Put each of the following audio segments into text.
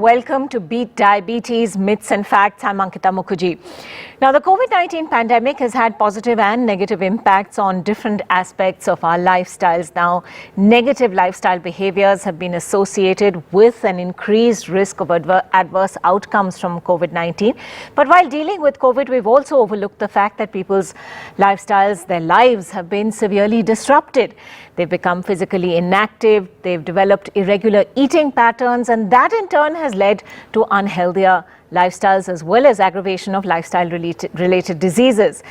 welcome to Beat Diabetes Myths and Facts. I'm Ankita Mukherjee. Now, the COVID-19 pandemic has had positive and negative impacts on different aspects of our lifestyles. Now, negative lifestyle behaviors have been associated with an increased risk of adverse outcomes from COVID-19. But while dealing with COVID, we've also overlooked the fact that people's lifestyles, their lives have been severely disrupted. They've become physically inactive, they've developed irregular eating patterns, and that in turn has led to unhealthier lifestyles as well as aggravation of lifestyle-related diseases.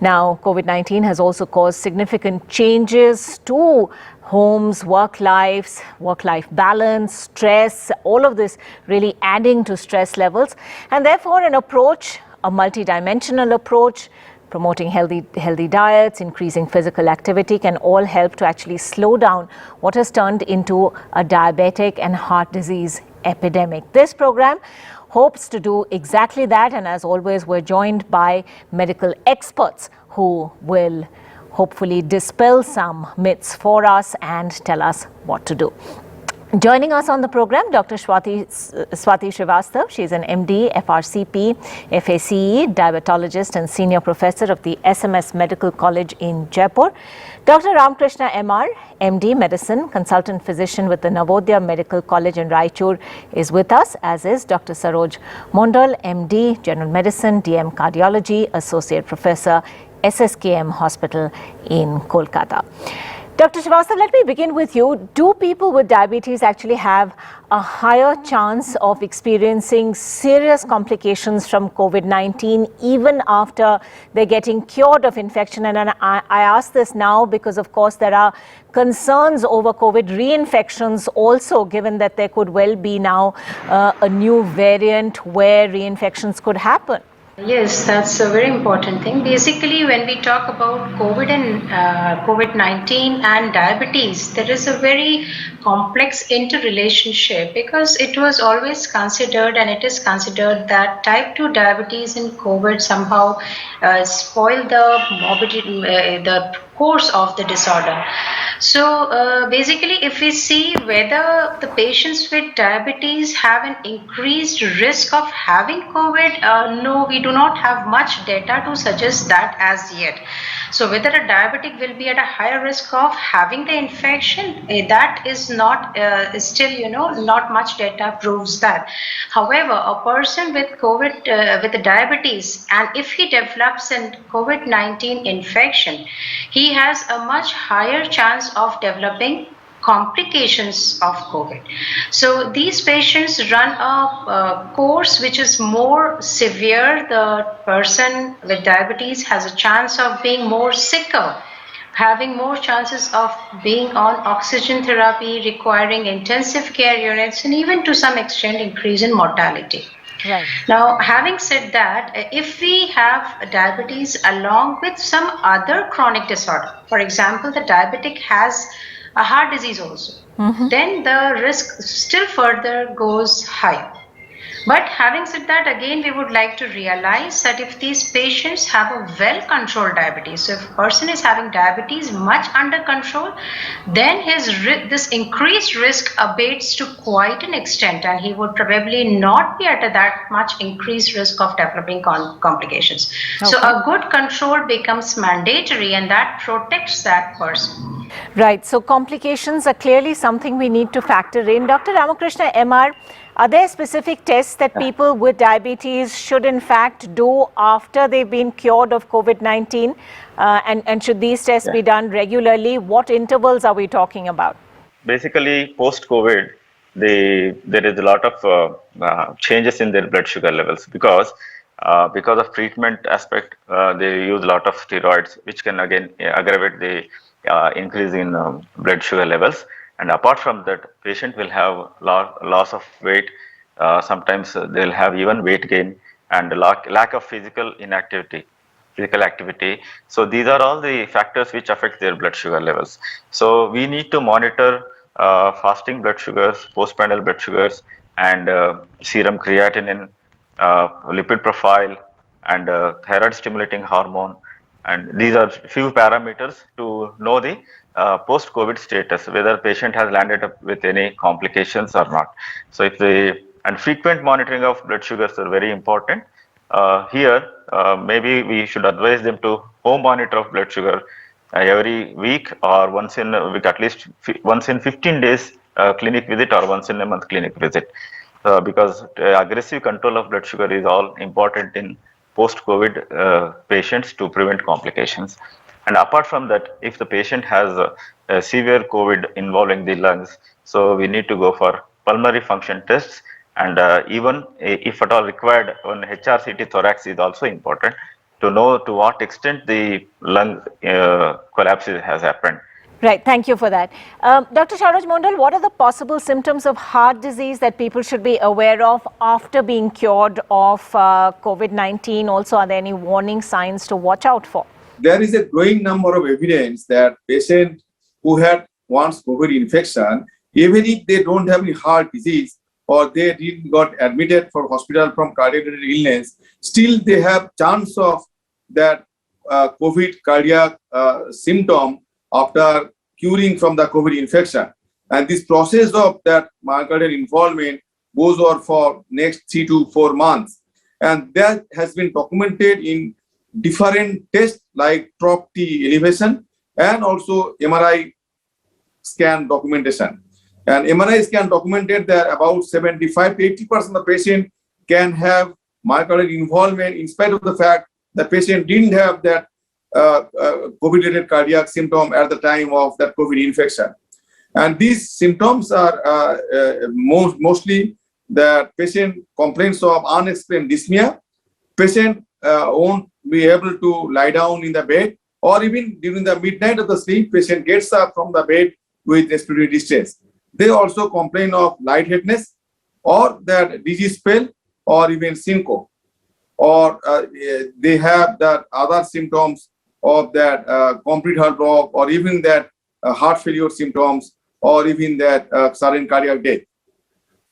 Now, COVID-19 has also caused significant changes to homes, work-life balance, stress, all of this really adding to stress levels. And therefore, a multidimensional approach, promoting healthy diets, increasing physical activity can all help to actually slow down what has turned into a diabetic and heart disease epidemic. This program hopes to do exactly that, and as always, we're joined by medical experts who will hopefully dispel some myths for us and tell us what to do. Joining us on the program, Dr. Swati Srivastav. She's an MD, FRCP, FACE, diabetologist and senior professor of the SMS Medical College in Jaipur. Dr. Ramakrishna MR, MD, medicine, consultant physician with the Navodaya Medical College in Raichur is with us, as is Dr. Saroj Mondal, MD, general medicine, DM cardiology, associate professor, SSKM Hospital in Kolkata. Dr. Srivastav, let me begin with you. Do people with diabetes actually have a higher chance of experiencing serious complications from COVID-19 even after they're getting cured of infection? And I ask this now because, of course, there are concerns over COVID reinfections also, given that there could well be now a new variant where reinfections could happen. Yes, that's a very important thing. Basically, when we talk about COVID-19 and diabetes, there is a very complex interrelationship because it was always considered, and it is considered, that type 2 diabetes and COVID somehow spoil the morbidity, the course of the disorder. So basically, if we see whether the patients with diabetes have an increased risk of having COVID, no, we do not have much data to suggest that as yet. So whether a diabetic will be at a higher risk of having the infection, that is not still, not much data proves that. However, a person with COVID, with diabetes, and if he develops a COVID-19 infection, he has a much higher chance of developing complications of COVID. So these patients run a course which is more severe. The person with diabetes has a chance of being more sicker, having more chances of being on oxygen therapy, requiring intensive care units, and even to some extent increase in mortality. Right. Now, having said that, if we have diabetes along with some other chronic disorder, for example, the diabetic has a heart disease also, then the risk still further goes high. But having said that, again, we would like to realize that if these patients have a well-controlled diabetes, so if a person is having diabetes much under control, then this increased risk abates to quite an extent, and he would probably not be at that much increased risk of developing complications. Okay. So a good control becomes mandatory, and that protects that person. Right. So complications are clearly something we need to factor in. Dr. Ramakrishna MR, are there specific tests that people with diabetes should in fact do after they've been cured of COVID-19? And should these tests be done regularly? What intervals are we talking about? Basically, post-COVID, there is a lot of changes in their blood sugar levels because of treatment aspect. They use a lot of steroids, which can again aggravate the increase in blood sugar levels. And apart from that, patient will have loss of weight. Sometimes they'll have even weight gain and lack of physical activity. So these are all the factors which affect their blood sugar levels. So we need to monitor fasting blood sugars, postprandial blood sugars, and serum creatinine, lipid profile, and thyroid stimulating hormone. And these are few parameters to know the post-COVID status, whether patient has landed up with any complications or not. So if the And frequent monitoring of blood sugars are very important. Maybe we should advise them to home monitor of blood sugar every week or once in a week, at least once in 15 days clinic visit or once in a month clinic visit. Because aggressive control of blood sugar is all important in post-COVID patients to prevent complications. And apart from that, if the patient has a severe COVID involving the lungs, so we need to go for pulmonary function tests, and even if at all required, one HRCT thorax is also important to know to what extent the lung collapse has happened. Right, thank you for that. Dr. Sharoj Mondal, what are the possible symptoms of heart disease that people should be aware of after being cured of COVID-19? Also, are there any warning signs to watch out for? There is a growing number of evidence that patients who had once COVID infection, even if they don't have any heart disease or they didn't got admitted for hospital from cardiac illness, still they have chance of that COVID cardiac symptom after curing from the COVID infection. And this process of that myocardial involvement goes on for next 3 to 4 months. And that has been documented in different tests like TROP-T elevation and also MRI scan documentation. And MRI scan documented that about 75 to 80% of patient can have myocardial involvement in spite of the fact the patient didn't have that COVID-related cardiac symptom at the time of that COVID infection. And these symptoms are mostly the patient complains of unexplained dyspnea. Patient won't be able to lie down in the bed, or even during the midnight of the sleep, patient gets up from the bed with respiratory distress. They also complain of lightheadedness or that dizzy spell or even syncope, or they have that other symptoms of that complete heart block or even that heart failure symptoms or even that sudden cardiac death.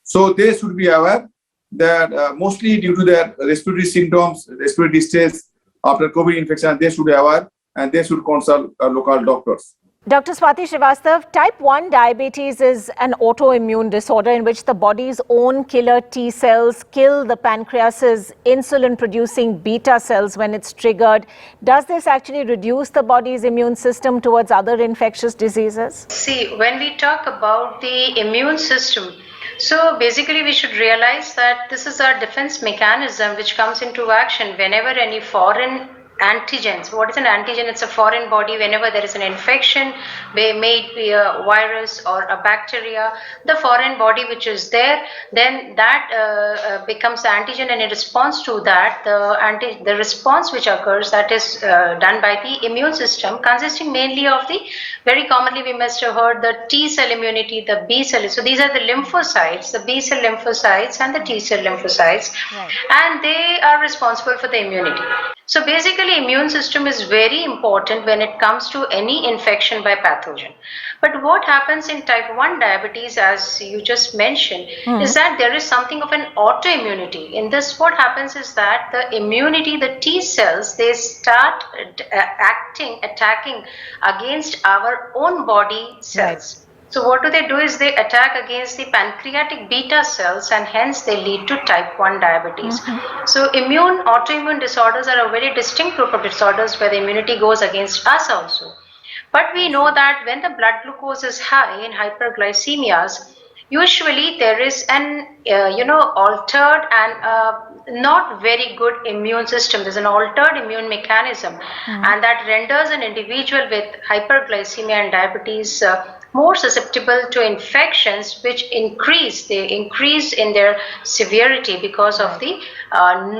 So they should be aware that mostly due to their respiratory symptoms, respiratory distress after COVID infection, they should be aware and they should consult local doctors. Dr. Swati Srivastav, type 1 diabetes is an autoimmune disorder in which the body's own killer T cells kill the pancreas's insulin-producing beta cells when it's triggered. Does this actually reduce the body's immune system towards other infectious diseases? See, when we talk about the immune system, so basically we should realize that this is our defense mechanism which comes into action whenever any foreign antigens. What is an antigen? It's a foreign body. Whenever there is an infection, may it be a virus or a bacteria, the foreign body which is there, then that becomes the antigen, and in response to that, the response which occurs, that is done by the immune system, consisting mainly of the, very commonly we must have heard, the T cell immunity, the B cell. So these are the lymphocytes, the B cell lymphocytes and the T cell lymphocytes, right, and they are responsible for the immunity. So basically, immune system is very important when it comes to any infection by pathogen. But what happens in type 1 diabetes, as you just mentioned, is that there is something of an autoimmunity. In this, what happens is that the immunity, the T cells, they start attacking against our own body cells. Right. So what do? Is they attack against the pancreatic beta cells, and hence they lead to type 1 diabetes. So autoimmune disorders are a very distinct group of disorders where the immunity goes against us also. But we know that when the blood glucose is high in hyperglycemias, usually there is an altered and not very good immune system. There's an altered immune mechanism, and that renders an individual with hyperglycemia and diabetes more susceptible to infections, which increase in their severity because of the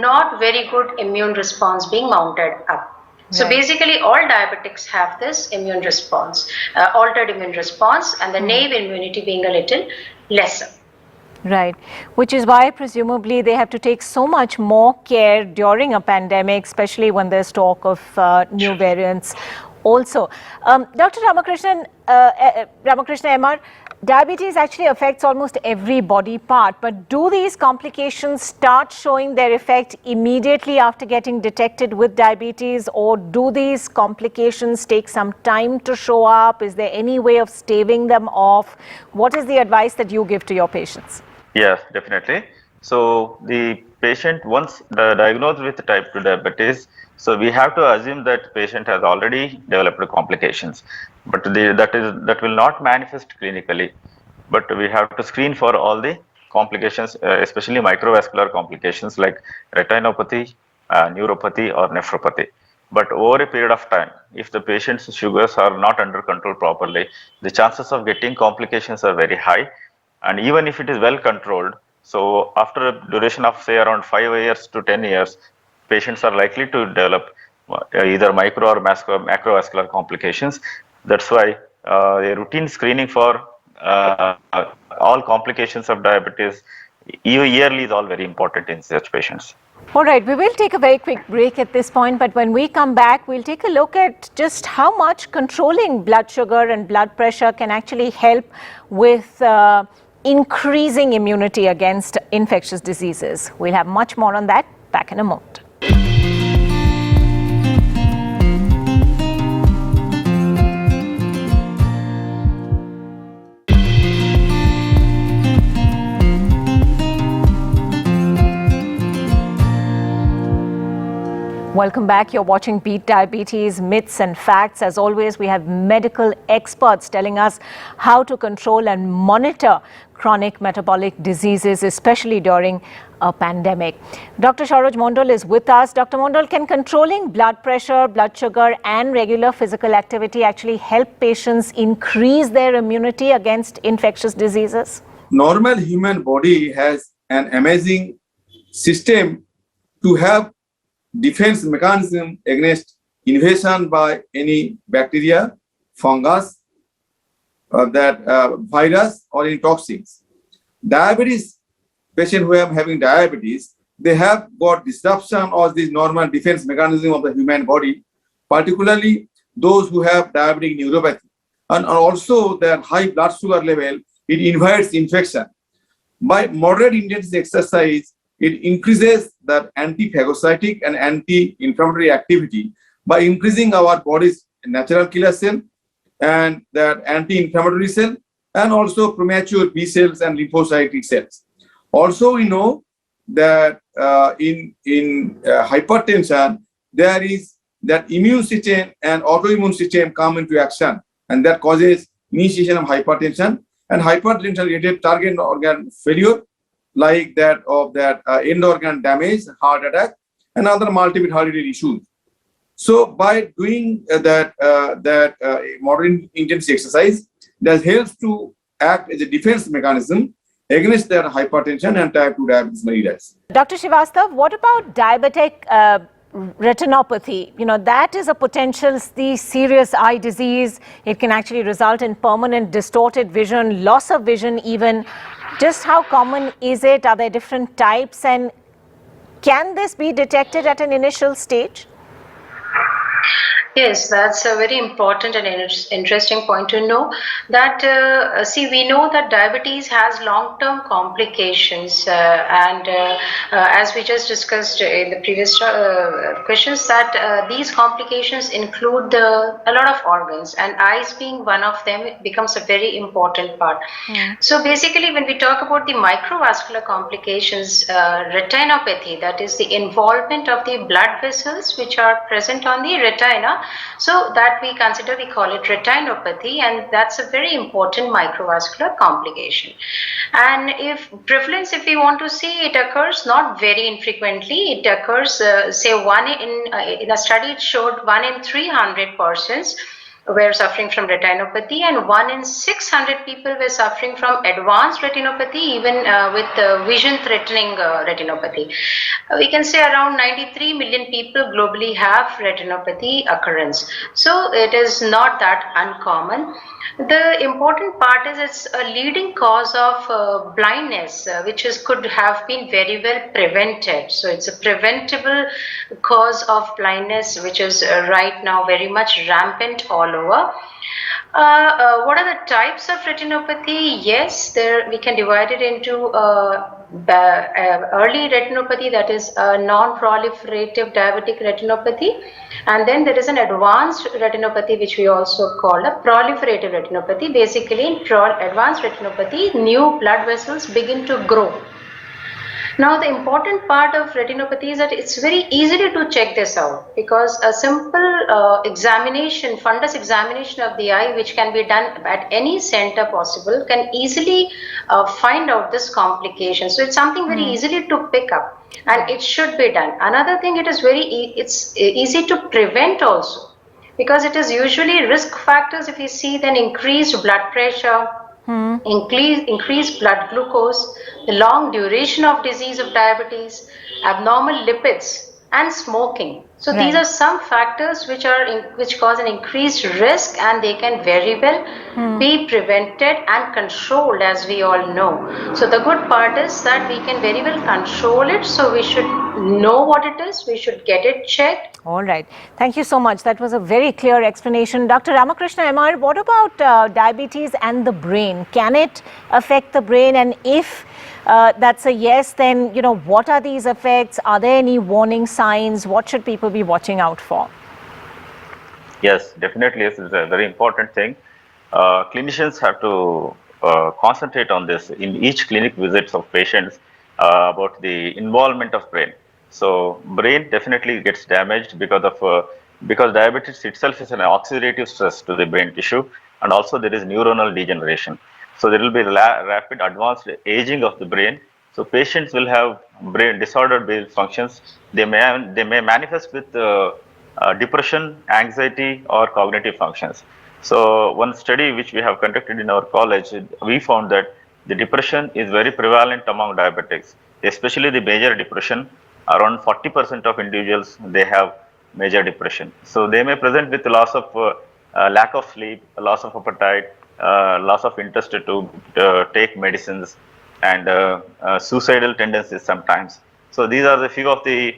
not very good immune response being mounted up. So basically all diabetics have this immune response, altered immune response, and the naive immunity being a little lesser. Right, which is why presumably they have to take so much more care during a pandemic, especially when there's talk of new variants. Also, Dr. Ramakrishnan MR, diabetes actually affects almost every body part, but do these complications start showing their effect immediately after getting detected with diabetes, or do these complications take some time to show up? Is there any way of staving them off? What is the advice that you give to your patients? Yes, definitely. So the patient, once diagnosed with type 2 diabetes, so we have to assume that patient has already developed complications, but that will not manifest clinically. But we have to screen for all the complications, especially microvascular complications like retinopathy, neuropathy, or nephropathy. But over a period of time, if the patient's sugars are not under control properly, the chances of getting complications are very high. And even if it is well controlled, so after a duration of say around 5 years to 10 years, patients are likely to develop either micro or macrovascular complications. That's why a routine screening for all complications of diabetes yearly is all very important in such patients. All right, we will take a very quick break at this point, but when we come back, we'll take a look at just how much controlling blood sugar and blood pressure can actually help with increasing immunity against infectious diseases. We'll have much more on that back in a moment. Welcome back. You're watching Beat Diabetes, Myths and Facts. As always, we have medical experts telling us how to control and monitor chronic metabolic diseases, especially during a pandemic. Dr. Saroj Mondal is with us. Dr. Mondal, can controlling blood pressure, blood sugar and regular physical activity actually help patients increase their immunity against infectious diseases? Normal human body has an amazing system to have defense mechanism against invasion by any bacteria, fungus, virus or any toxins. Diabetes patients who are having diabetes, they have got disruption of this normal defense mechanism of the human body, particularly those who have diabetic neuropathy. And also their high blood sugar level, it invites infection. By moderate intense exercise, it increases the anti-phagocytic and anti-inflammatory activity by increasing our body's natural killer cell and that anti-inflammatory cell and also premature B cells and lymphocytic cells. Also, we know that in hypertension, there is that immune system and autoimmune system come into action, and that causes initiation of hypertension and hypertension-related target organ failure, like that of that end organ damage, heart attack, and other multiple hereditary issues. So by doing moderate intense exercise, that helps to act as a defense mechanism against that hypertension and type 2 diabetes mellitus. Dr. Srivastav, what about diabetic retinopathy? You know, that is a potential serious eye disease. It can actually result in permanent distorted vision, loss of vision even. Just how common is it? Are there different types? And can this be detected at an initial stage? Yes, that's a very important and interesting point to know. That we know that diabetes has long-term complications, as we just discussed in the previous questions, that these complications include a lot of organs, and eyes being one of them, it becomes a very important part. So basically, when we talk about the microvascular complications, retinopathy, that is the involvement of the blood vessels which are present on the retina. So that we call it retinopathy, and that's a very important microvascular complication. And if we want to see, it occurs not very infrequently. It occurs, say, in a study it showed 1 in 300 persons were suffering from retinopathy, and 1 in 600 people were suffering from advanced retinopathy, even with vision-threatening retinopathy. We can say around 93 million people globally have retinopathy occurrence. So it is not that uncommon. The important part is it's a leading cause of blindness, which could have been very well prevented. So it's a preventable cause of blindness, which is right now very much rampant all over. What are the types of retinopathy? Yes, we can divide it into early retinopathy, that is non-proliferative diabetic retinopathy, and then there is an advanced retinopathy, which we also call a proliferative retinopathy. Basically, in advanced retinopathy, new blood vessels begin to grow. Now, the important part of retinopathy is that it's very easy to check this out because a simple examination, fundus examination of the eye, which can be done at any center possible, can easily find out this complication. So it's something very easily to pick up, and it should be done. Another thing, it is it's easy to prevent also, because it is usually risk factors. If you see, then increased blood pressure, increased blood glucose, the long duration of disease of diabetes, abnormal lipids, and smoking. So these are some factors which cause an increased risk, and they can very well be prevented and controlled, as we all know. So the good part is that we can very well control it. So we should know what it is. We should get it checked. All right. Thank you so much. That was a very clear explanation. Dr. Ramakrishna MR, what about diabetes and the brain? Can it affect the brain? And if that's a yes, then, what are these effects? Are there any warning signs? What should people be watching out for? Yes, definitely. This is a very important thing. Clinicians have to concentrate on this in each clinic visits of patients about the involvement of brain. So brain definitely gets damaged because diabetes itself is an oxidative stress to the brain tissue, and also there is neuronal degeneration. So there will be rapid advanced aging of the brain. So patients will have brain disordered brain functions. They may manifest with depression, anxiety, or cognitive functions. So one study which we have conducted in our college, we found that the depression is very prevalent among diabetics, especially the major depression. Around 40% of individuals, they have major depression. So they may present with loss of lack of sleep, loss of appetite, loss of interest to take medicines, and suicidal tendencies sometimes. So these are the few of the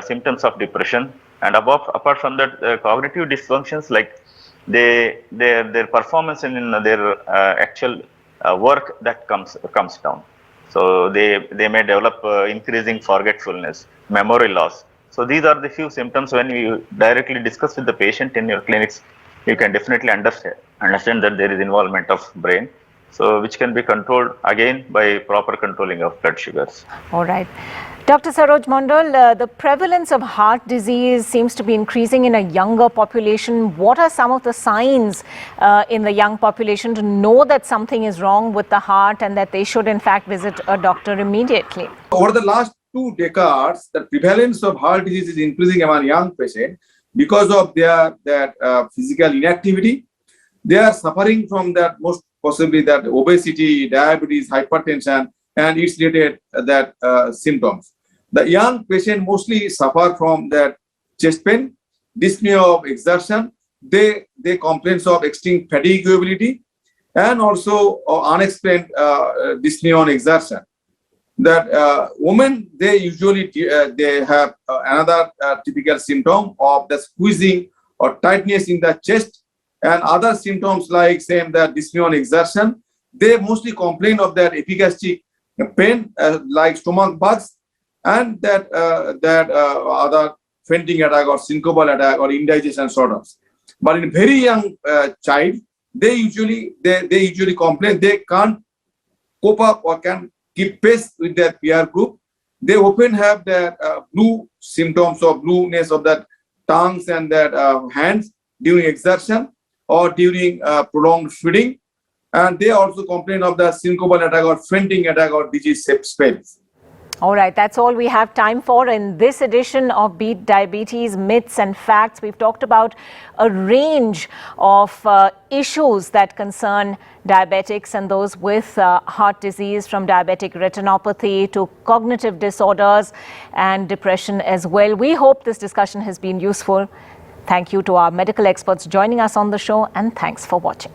symptoms of depression. And apart from that, cognitive dysfunctions, like their performance in their actual work, that comes down. So they may develop increasing forgetfulness, memory loss. So these are the few symptoms. When you directly discuss with the patient in your clinics, you can definitely understand that there is involvement of brain, so which can be controlled again by proper controlling of blood sugars. All right. Dr. Saroj Mondal, the prevalence of heart disease seems to be increasing in a younger population. What are some of the signs in the young population to know that something is wrong with the heart and that they should in fact visit a doctor immediately? Over the last 2 decades, the prevalence of heart disease is increasing among young patients because of their physical inactivity. They are suffering from that, most possibly that obesity, diabetes, hypertension, and its related symptoms. The young patient mostly suffer from that chest pain, dyspnea of exertion. They complain of extreme fatigability, and also unexplained dyspnea on exertion. That women, they usually they have another typical symptom of the squeezing or tightness in the chest, and other symptoms like same that dyspnea on exertion. They mostly complain of that epigastric pain like stomach bugs, and that other fainting attack or syncopal attack or indigestion sort of. But in very young child, they usually complain they can't cope up or can keep pace with their peer group. They often have that blue symptoms of blueness of that tongues and that hands during exertion or during prolonged feeding, and they also complain of the syncopal attack or fainting attack or disease spells. All right, that's all we have time for in this edition of Beat Diabetes Myths and Facts. We've talked about a range of issues that concern diabetics and those with heart disease, from diabetic retinopathy to cognitive disorders and depression as well. We hope this discussion has been useful. Thank you to our medical experts joining us on the show, and thanks for watching.